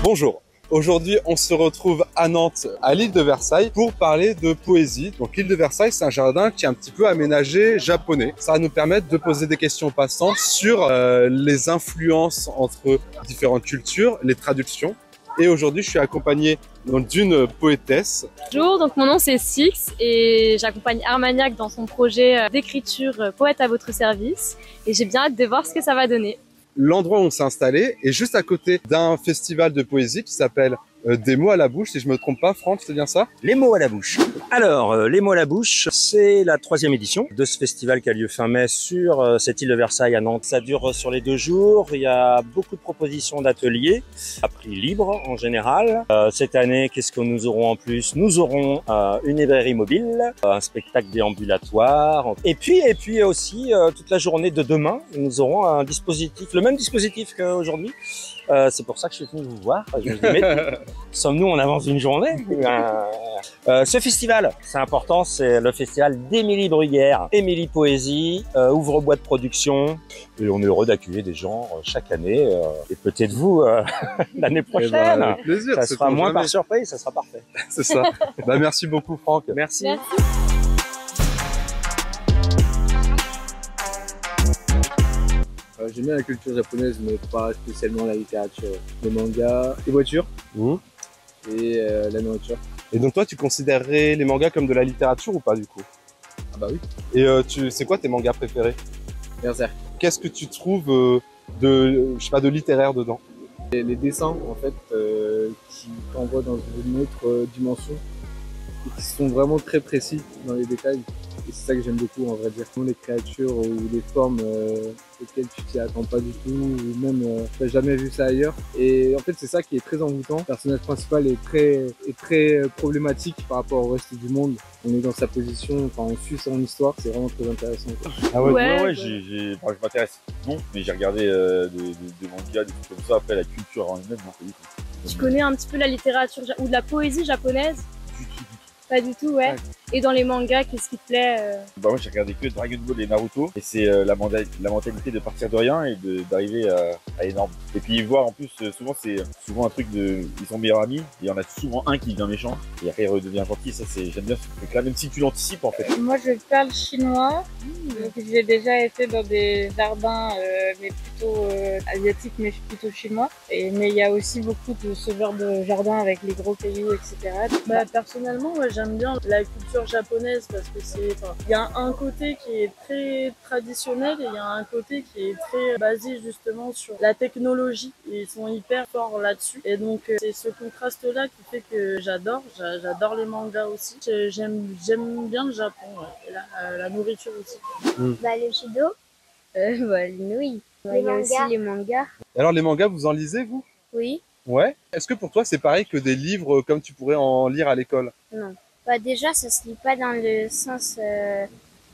Bonjour, aujourd'hui on se retrouve à Nantes, à l'île de Versailles, pour parler de poésie. Donc l'île de Versailles, c'est un jardin qui est un petit peu aménagé japonais. Ça va nous permettre de poser des questions passantes sur les influences entre différentes cultures, les traductions. Et aujourd'hui, je suis accompagné d'une poétesse. Bonjour, donc mon nom c'est Six et j'accompagne Armagnac dans son projet d'écriture Poète à votre service. Et j'ai bien hâte de voir ce que ça va donner. L'endroit où on s'est installé est juste à côté d'un festival de poésie qui s'appelle Des mots à la bouche, si je me trompe pas. Franck, c'est bien ça? Les mots à la bouche. Alors, les mots à la bouche, c'est la 3e édition de ce festival qui a lieu fin mai sur cette île de Versailles à Nantes. Ça dure sur les 2 jours. Il y a beaucoup de propositions d'ateliers à prix libre en général. Cette année, qu'est-ce que nous aurons en plus? Nous aurons une librairie mobile, un spectacle déambulatoire. Et puis aussi, toute la journée de demain, nous aurons un dispositif, le même dispositif qu'aujourd'hui. C'est pour ça que je suis venu vous voir. Je me dis, mais sommes-nous en avance d'une journée? Ce festival, c'est important, c'est le festival d'Émilie Bruyère, Émilie Poésie, ouvre-boîte production. Et on est heureux d'accueillir des gens chaque année. Et peut-être vous, l'année prochaine. Avec plaisir, ça sera moins par surprise, ça sera parfait. C'est ça. Merci beaucoup, Franck. Merci. Merci. J'aime bien la culture japonaise, mais pas spécialement la littérature. Les mangas, les voitures et la nourriture. Et donc toi, tu considérerais les mangas comme de la littérature ou pas du coup? Ah bah oui. Et c'est quoi tes mangas préférés? Berserk. Qu'est-ce que tu trouves de, je sais pas, de littéraire dedans? Et les dessins, en fait, qui t'envoient dans une autre dimension et qui sont vraiment très précis dans les détails. Et c'est ça que j'aime beaucoup, en vrai dire. Les créatures ou les formes auxquelles tu t'y attends pas du tout, ou même tu n'as jamais vu ça ailleurs. Et en fait, c'est ça qui est très envoûtant. Le personnage principal est très problématique par rapport au reste du monde. On est dans sa position, enfin, on suit son histoire, c'est vraiment très intéressant, quoi. Ah ouais, Ouais, je m'intéresse. Non, mais j'ai regardé des mangas, des trucs comme ça. Après, la culture en elle-même, non, pas du tout. Tu connais un petit peu la littérature ou de la poésie japonaise? Pas du tout, ouais. Et dans les mangas, qu'est-ce qui te plaît? Bah moi j'ai regardé que Dragon Ball et Naruto et c'est la mentalité de partir de rien et d'arriver à énorme. Et puis voir en plus souvent c'est souvent un truc de ils sont meilleurs amis et il y en a souvent un qui devient méchant et après il redevient gentil. Ça c'est j'aime bien ce truc là même si tu l'anticipes en fait. Moi je parle chinois, donc j'ai déjà été dans des jardins mais plutôt asiatiques mais plutôt chinois. Mais il y a aussi beaucoup de ce genre de jardin avec les gros cailloux etc. Bah personnellement moi j'aime bien la culture japonaise parce que il y a un côté qui est très traditionnel et il y a un côté qui est très basé justement sur la technologie. Ils sont hyper forts là-dessus et donc c'est ce contraste-là qui fait que j'adore les mangas aussi. J'aime bien le Japon ouais. Et la nourriture aussi. Bah le judo, bah, les nouilles. Il y a aussi les mangas. Alors les mangas, vous en lisez vous? Oui. Ouais. Est-ce que pour toi c'est pareil que des livres comme tu pourrais en lire à l'école? Non. Bah déjà ça se lit pas dans le sens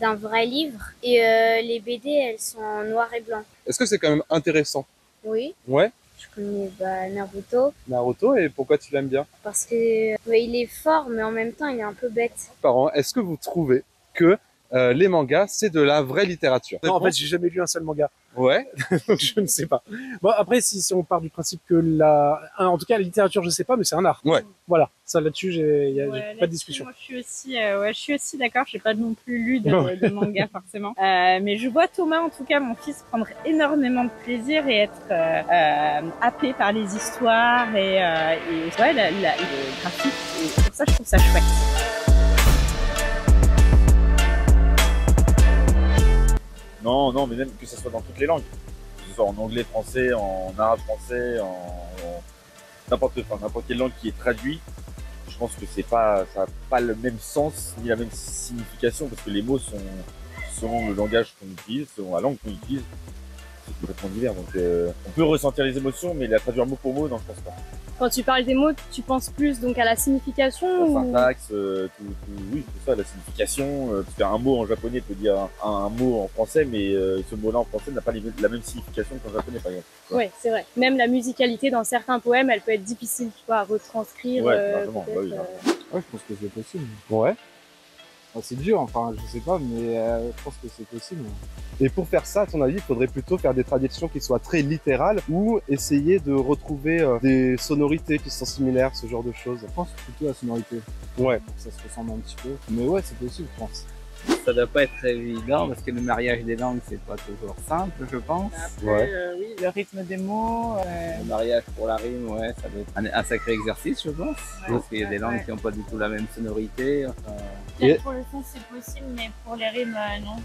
d'un vrai livre et les BD elles sont en noir et blanc. Est-ce que c'est quand même intéressant? Oui. Ouais. Je connais Naruto. Naruto, et pourquoi tu l'aimes bien? Parce que il est fort mais en même temps il est un peu bête. Parents, est-ce que vous trouvez que les mangas c'est de la vraie littérature? Non, en fait, j'ai jamais lu un seul manga. Ouais. Donc je ne sais pas. Bon, après, si on part du principe que en tout cas, la littérature, je sais pas, mais c'est un art. Ouais. Voilà. Ça, là-dessus, j'ai pas de discussion. Moi je suis aussi d'accord, j'ai pas non plus lu de manga forcément. Mais je vois Thomas, en tout cas mon fils, prendre énormément de plaisir et être happé par les histoires et ouais, le graphique. Et pour ça, je trouve ça chouette. Non, mais même que ça soit dans toutes les langues, que ce soit en anglais, français, en arabe, français, en n'importe quelle langue qui est traduite. Je pense que ça n'a pas le même sens ni la même signification parce que les mots sont selon le langage qu'on utilise, selon la langue qu'on utilise, c'est complètement divers. Donc on peut ressentir les émotions, mais la traduire mot pour mot, non, je pense pas. Quand tu parles des mots, tu penses plus donc à la signification La ou... syntaxe, oui, c'est ça, la signification. Parce qu'un mot en japonais peut dire un mot en français, mais ce mot-là en français n'a pas la même signification qu'en japonais, par exemple. Oui, c'est vrai. Même la musicalité dans certains poèmes, elle peut être difficile, tu vois, à retranscrire. Ouais, largement, bah oui, Ouais, je pense que c'est possible. Ouais. C'est dur, enfin, je sais pas, mais je pense que c'est possible. Et pour faire ça, à ton avis, il faudrait plutôt faire des traductions qui soient très littérales ou essayer de retrouver des sonorités qui sont similaires, ce genre de choses. Je pense plutôt la sonorité. Ouais. Pour que ça se ressemble un petit peu. Mais ouais, c'est possible, je pense. Ça doit pas être évident parce que le mariage des langues, c'est pas toujours simple, je pense. Après, oui, le rythme des mots. Le mariage pour la rime, ouais, ça doit être un sacré exercice, je pense. Parce qu'il y a des langues qui n'ont pas du tout la même sonorité. Peut-être pour le sens c'est possible, mais pour les rimes non.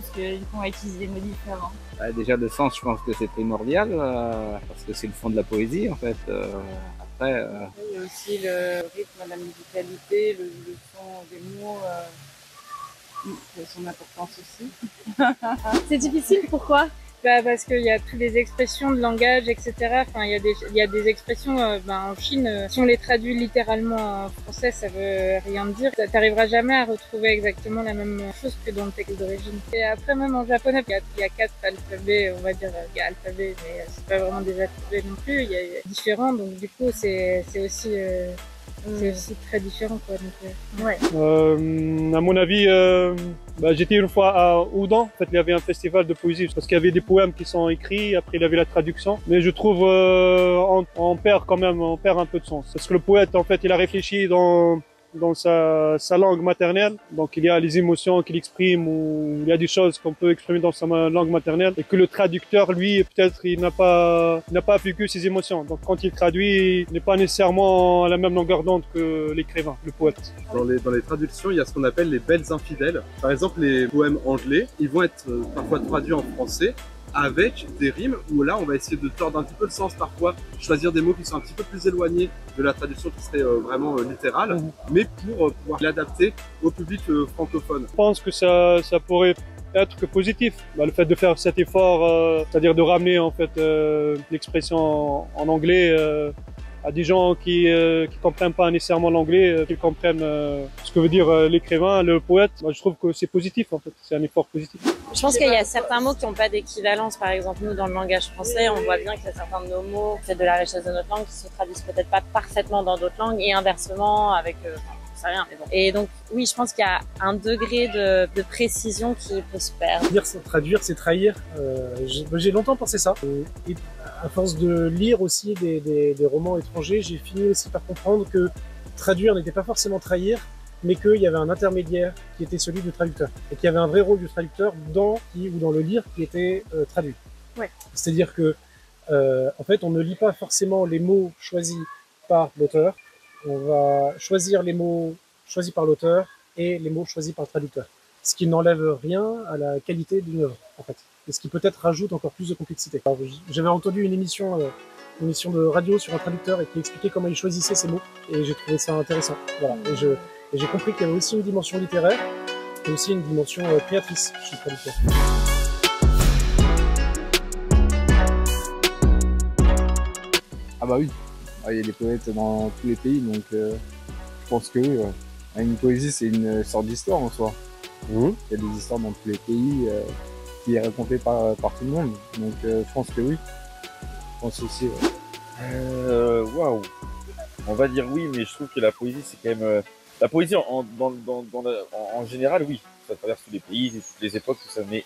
Parce que du coup on va utiliser des mots différents. Déjà le sens, je pense que c'est primordial parce que c'est le fond de la poésie en fait. Après, il y a aussi le rythme, la musicalité, le son des mots. Il y a son importance aussi. C'est difficile, pourquoi? Parce qu'il y a toutes les expressions de langage, etc. Enfin, il y a des expressions en Chine, si on les traduit littéralement en français, ça veut rien dire. T'arriveras jamais à retrouver exactement la même chose que dans le texte d'origine. Et après, même en japonais, il y a 4 alphabets, on va dire, il y a alphabet, mais c'est pas vraiment des alphabets non plus. Il y a différents, donc du coup, c'est aussi très différent, quoi. Donc, ouais. À mon avis, j'étais une fois à Oudan. En fait, il y avait un festival de poésie parce qu'il y avait des poèmes qui sont écrits. Après, il y avait la traduction. Mais je trouve on perd quand même, on perd un peu de sens. Parce que le poète, en fait, il a réfléchi dans sa langue maternelle. Donc il y a les émotions qu'il exprime ou il y a des choses qu'on peut exprimer dans sa langue maternelle et que le traducteur, lui, peut-être il n'a pas vécu ses émotions. Donc quand il traduit, il n'est pas nécessairement à la même longueur d'onde que l'écrivain, le poète. Dans les traductions, il y a ce qu'on appelle les belles infidèles. Par exemple, les poèmes anglais, ils vont être parfois traduits en français avec des rimes où là on va essayer de tordre un petit peu le sens parfois, choisir des mots qui sont un petit peu plus éloignés de la traduction qui serait vraiment littérale, mais pour pouvoir l'adapter au public francophone. Je pense que ça pourrait être que positif. Le fait de faire cet effort, c'est-à-dire de ramener en fait l'expression en anglais à des gens qui comprennent pas nécessairement l'anglais, qui comprennent ce que veut dire l'écrivain, le poète. Moi, je trouve que c'est positif en fait, c'est un effort positif. Je pense qu'il y a certains mots qui n'ont pas d'équivalence. Par exemple, nous, dans le langage français, on voit bien qu'il y a certains de nos mots, peut-être de la richesse de notre langue, qui se traduisent peut-être pas parfaitement dans d'autres langues, et inversement avec... je sais rien, mais bon. Et donc, oui, je pense qu'il y a un degré de précision qui peut se perdre. Dire c'est traduire, c'est trahir. J'ai longtemps pensé ça. Et à force de lire aussi des romans étrangers, j'ai fini aussi par comprendre que traduire n'était pas forcément trahir, mais qu'il y avait un intermédiaire qui était celui du traducteur. Et qu'il y avait un vrai rôle du traducteur dans le lire qui était traduit. Ouais. C'est-à-dire que, en fait, on ne lit pas forcément les mots choisis par l'auteur. On va choisir les mots choisis par l'auteur et les mots choisis par le traducteur. Ce qui n'enlève rien à la qualité d'une œuvre, en fait. Et ce qui peut-être rajoute encore plus de complexité. J'avais entendu une émission de radio sur un traducteur et qui expliquait comment il choisissait ses mots. Et j'ai trouvé ça intéressant. Voilà. Et j'ai compris qu'il y avait aussi une dimension littéraire et aussi une dimension créatrice chez le traducteur. Ah bah oui. Il y a des poètes dans tous les pays, donc je pense que oui. Une poésie, c'est une sorte d'histoire en soi. Il y a des histoires dans tous les pays qui est racontée par tout le monde. Donc je pense que oui. Je pense aussi. Waouh. On va dire oui, mais je trouve que la poésie, c'est quand même... La poésie, en général, oui. Ça traverse tous les pays, toutes les époques, tout ça. Mais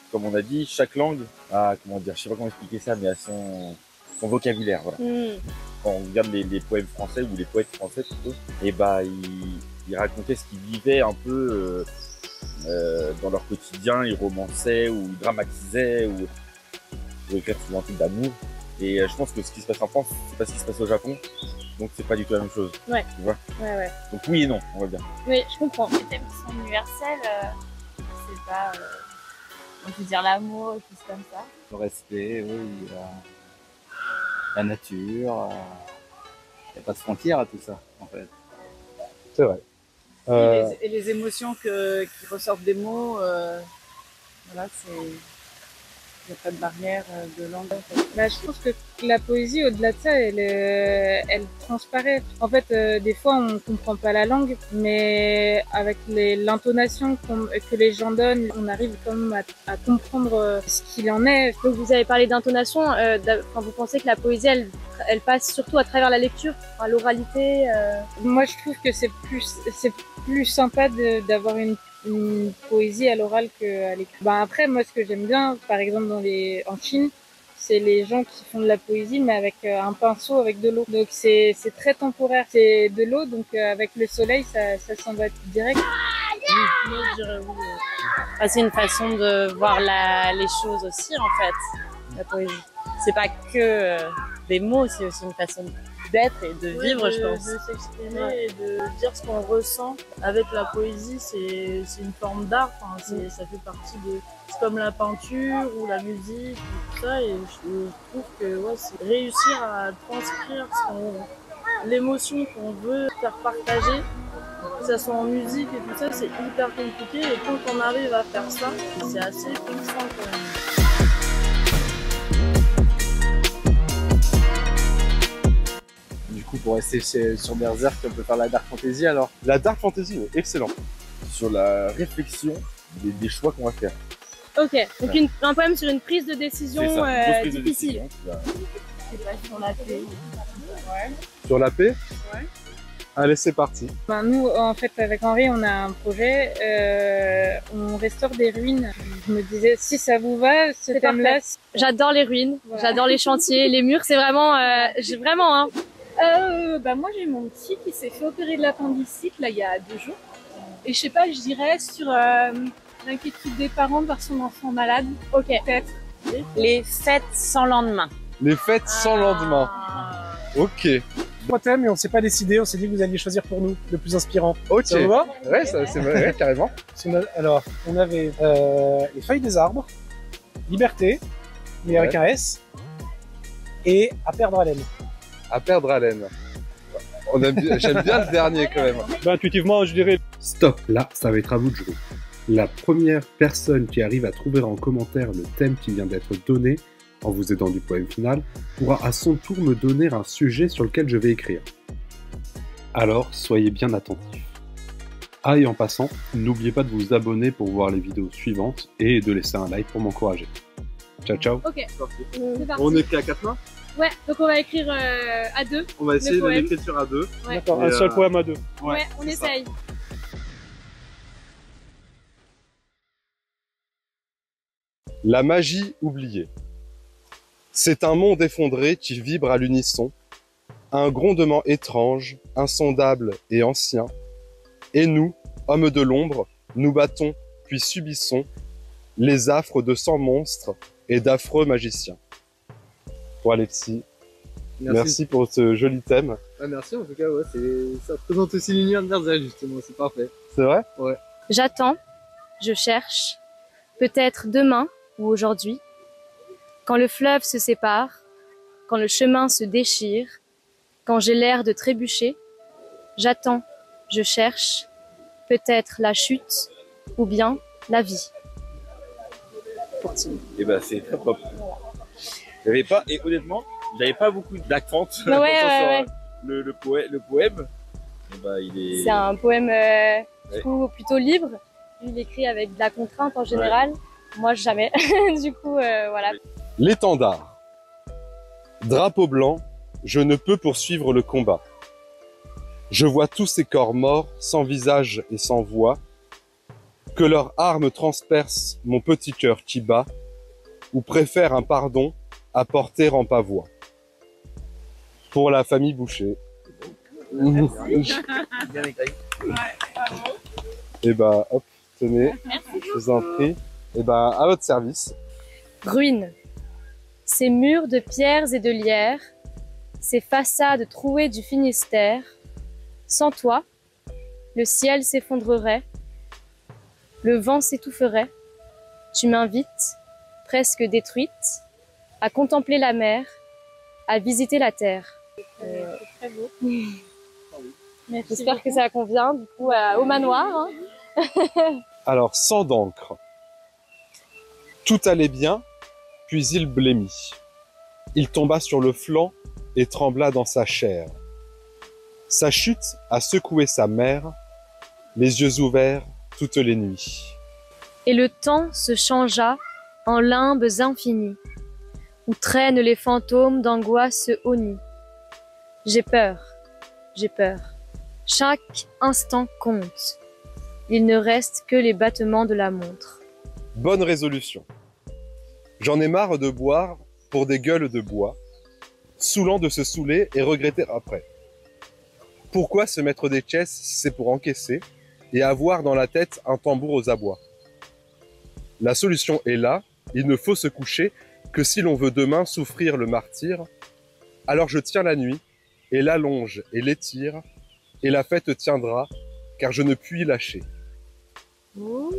comme on a dit, chaque langue a, comment dire, je sais pas comment expliquer ça, mais a son vocabulaire, voilà. Quand on regarde les poèmes français ou les poètes français plutôt, et ils racontaient ce qu'ils vivaient un peu dans leur quotidien, ils romançaient ou ils dramatisaient ou écrivaient souvent un truc d'amour. Et je pense que ce qui se passe en France, c'est pas ce qui se passe au Japon, donc c'est pas du tout la même chose. Ouais. Tu vois. Ouais. Donc oui et non, on va dire. Oui, je comprends. Les thèmes qui sont universels, c'est pas, on peut dire l'amour et tout comme ça. Le respect, oui. La nature, il n'y a pas de frontière à tout ça, en fait. C'est vrai. Et les émotions qui ressortent des mots, voilà, il n'y a pas de barrière de langue. Je pense que la poésie, au-delà de ça, elle transparaît. En fait, des fois, on ne comprend pas la langue, mais avec l'intonation que les gens donnent, on arrive quand même à comprendre ce qu'il en est. Donc vous avez parlé d'intonation, vous pensez que la poésie, elle passe surtout à travers la lecture, l'oralité Moi, je trouve que c'est plus sympa d'avoir une poésie à l'oral qu'à l'écrit. Ben après, moi, ce que j'aime bien, par exemple, en Chine, c'est les gens qui font de la poésie, mais avec un pinceau, avec de l'eau. Donc c'est très temporaire. C'est de l'eau, donc avec le soleil, ça s'en va direct. Oui, moi, je dirais oui. Ah, c'est une façon de voir les choses aussi, en fait, la poésie. C'est pas que des mots, c'est aussi une façon d'être et de vivre, je pense. De s'exprimer et de dire ce qu'on ressent avec la poésie, c'est une forme d'art. Enfin, ça fait partie de... C'est comme la peinture ou la musique, tout ça. Et je trouve que ouais, c'est réussir à transcrire l'émotion qu'on veut faire partager, que ça soit en musique et tout ça, c'est hyper compliqué. Et quand on arrive à faire ça, c'est assez constant quand même. Du coup, pour rester sur Berserk, on peut faire la Dark Fantasy alors. La Dark Fantasy, excellent. Sur la réflexion des choix qu'on va faire. Ok, donc un poème sur une prise de décision difficile. C'est pas sur la paix. Ouais. Sur la paix? Ouais. Allez, c'est parti. Ben, nous, en fait, avec Henri, on a un projet, on restaure des ruines. Je me disais, si ça vous va, ce thème-là... J'adore les ruines, voilà. J'adore les chantiers, les murs, c'est vraiment... j'ai vraiment... Hein. Bah moi j'ai mon petit qui s'est fait opérer de l'appendicite là il y a 2 jours et je sais pas, je dirais sur l'inquiétude des parents de voir son enfant malade. Ok. Peut-être. Les fêtes sans lendemain. Les fêtes sans lendemain. Ok. 3 thèmes et on s'est pas décidé, on s'est dit que vous alliez choisir pour nous le plus inspirant. Ok. Ça vous va? Ouais, c'est vrai, carrément. Alors, on avait les feuilles des arbres, Liberté, mais avec un S, et À perdre haleine. À perdre haleine. J'aime bien le dernier quand même. Ben, intuitivement, je dirais... Stop, là, ça va être à vous de jouer. La première personne qui arrive à trouver en commentaire le thème qui vient d'être donné, en vous aidant du poème final, pourra à son tour me donner un sujet sur lequel je vais écrire. Alors, soyez bien attentifs. Ah, et en passant, n'oubliez pas de vous abonner pour voir les vidéos suivantes et de laisser un like pour m'encourager. Ciao, ciao. Ok, c'est parti. On est qu'à 4 mains? Ouais, donc on va écrire à 2. On va essayer de l'écriture à 2. Ouais. D'accord, un seul poème à 2. Ouais, on essaye. La magie oubliée. C'est un monde effondré qui vibre à l'unisson, un grondement étrange, insondable et ancien. Et nous, hommes de l'ombre, nous battons puis subissons les affres de 100 monstres et d'affreux magiciens. Bon allez psy, merci pour ce joli thème. Ah, merci en tout cas, ouais, ça représente aussi l'univers de Berserk justement, c'est parfait. C'est vrai? Ouais. J'attends, je cherche, peut-être demain ou aujourd'hui, quand le fleuve se sépare, quand le chemin se déchire, quand j'ai l'air de trébucher, j'attends, je cherche, peut-être la chute ou bien la vie. Pour Tim. Et ben c'est très propre. J'avais pas, et honnêtement, j'avais pas beaucoup d'accent Ouais. Le poème. Et ben, il est... C'est un poème du coup, plutôt libre. Lui, il écrit avec de la contrainte en général. Moi, jamais. Du coup, voilà. L'étendard. Drapeau blanc, je ne peux poursuivre le combat. Je vois tous ces corps morts, sans visage et sans voix, que leurs armes transpercent mon petit cœur qui bat, ou préfère un pardon à porter en pavois. Pour la famille Boucher. Et bah, hop, tenez, je vous en prie. Et bah, à votre service. Ruines. Ces murs de pierres et de lierre, ces façades trouées du Finistère, sans toi, le ciel s'effondrerait, le vent s'étoufferait. Tu m'invites, presque détruite, à contempler la mer, à visiter la terre. Très beau. J'espère que ça convient du coup au manoir. Hein. Alors, sang d'encre. Tout allait bien, puis il blêmit. Il tomba sur le flanc et trembla dans sa chair. Sa chute a secoué sa mère, les yeux ouverts toutes les nuits. Et le temps se changea en limbes infinies, où traînent les fantômes d'angoisse honnie. J'ai peur, Chaque instant compte. Il ne reste que les battements de la montre. Bonne résolution. J'en ai marre de boire pour des gueules de bois, saoulant de se saouler et regretter après. Pourquoi se mettre des chaises si c'est pour encaisser et avoir dans la tête un tambour aux abois? La solution est là, il ne faut se coucher que si l'on veut demain souffrir le martyre. Alors je tiens la nuit, et l'allonge et l'étire, et la fête tiendra, car je ne puis lâcher.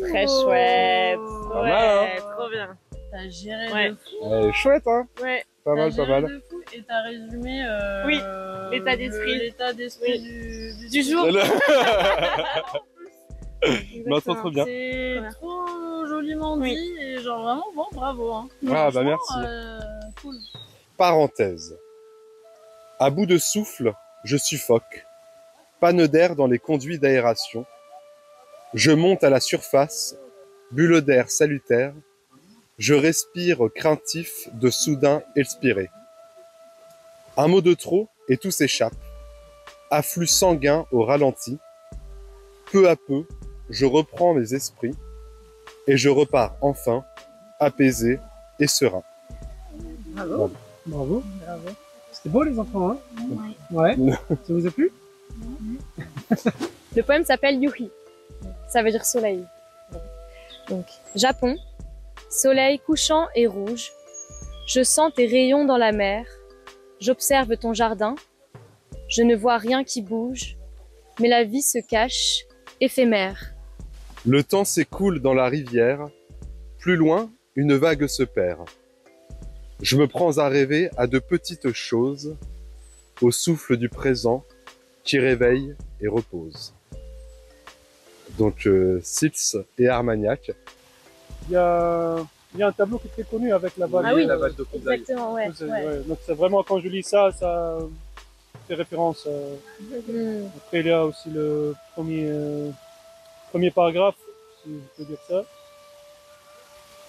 Très chouette. Pas Ouais, mal, hein? trop bien. T'as géré Ouais. de fou. Elle est chouette, hein? Ouais. Pas mal, pas mal. De fou et t'as résumé Oui, l'état d'esprit. l'état d'esprit Du jour. Bah, trop bien. C'est trop joliment dit et genre vraiment bon, bravo. Hein. Ah, bah, Franchement, merci. Cool. Parenthèse. À bout de souffle, je suffoque. Panne d'air dans les conduits d'aération. Je monte à la surface, bulle d'air salutaire. Je respire craintif de soudain expirer. Un mot de trop et tout s'échappe. Afflux sanguin au ralenti. Peu à peu, je reprends mes esprits et je repars enfin, apaisé et serein. Bravo. Bravo. C'était beau les enfants, hein? Ouais. Ça vous a plu? Le poème s'appelle Yuri. Ça veut dire soleil. Donc, Japon. Soleil couchant et rouge. Je sens tes rayons dans la mer. J'observe ton jardin. Je ne vois rien qui bouge. Mais la vie se cache, éphémère. Le temps s'écoule dans la rivière. Plus loin, une vague se perd. Je me prends à rêver à de petites choses, au souffle du présent, qui réveille et repose. Donc, Sips et Armagnac. Il y a un tableau qui est très connu avec la balle. Ah oui, la balle de Kondaï. exactement, ouais. Ouais. Donc c'est vraiment, quand je lis ça, ça fait référence. Après, il y a aussi le premier paragraphe, si je peux dire ça.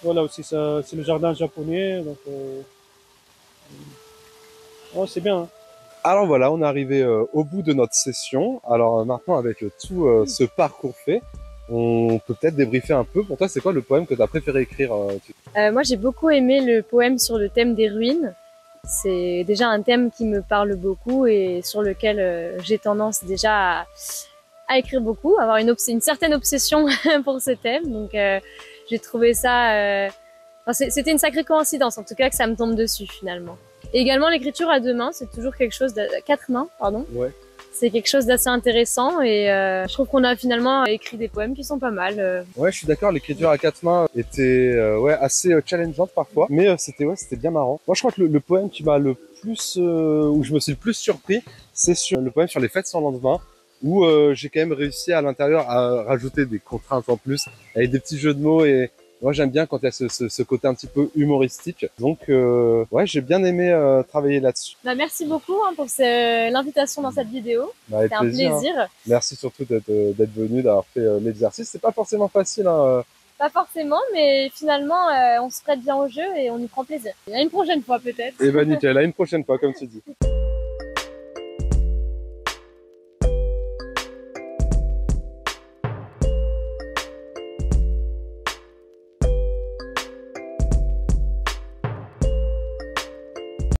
Voilà aussi, ça, c'est le jardin japonais. Donc, oh, c'est bien. Hein. Alors voilà, on est arrivé au bout de notre session. Alors maintenant, avec tout ce parcours fait, on peut peut-être débriefer un peu. Pour toi, c'est quoi le poème que tu as préféré écrire Moi, j'ai beaucoup aimé le poème sur le thème des ruines. C'est déjà un thème qui me parle beaucoup et sur lequel j'ai tendance déjà à écrire beaucoup, avoir une certaine obsession pour ce thème. Donc, j'ai trouvé ça... c'était une sacrée coïncidence, en tout cas, que ça me tombe dessus, finalement. Et également, l'écriture à deux mains, c'est toujours quelque chose de... quatre mains, pardon. Ouais. C'est quelque chose d'assez intéressant et je trouve qu'on a finalement écrit des poèmes qui sont pas mal. Ouais, je suis d'accord, l'écriture à quatre mains était assez challengeante parfois, mais c'était bien marrant. Moi, je crois que le poème qui m'a le plus, où je me suis le plus surpris, c'est sur le poème sur les fêtes sans lendemain, où j'ai quand même réussi à l'intérieur à rajouter des contraintes en plus, avec des petits jeux de mots et moi j'aime bien quand il y a ce côté un petit peu humoristique. Donc ouais, j'ai bien aimé travailler là-dessus. Bah, merci beaucoup pour l'invitation dans cette vidéo. Bah, c'était un plaisir. Hein. Merci surtout d'être venu, d'avoir fait l'exercice. C'est pas forcément facile. Hein. Pas forcément, mais finalement on se prête bien au jeu et on y prend plaisir. À une prochaine fois peut-être. Et bah nickel, à une prochaine fois comme tu dis.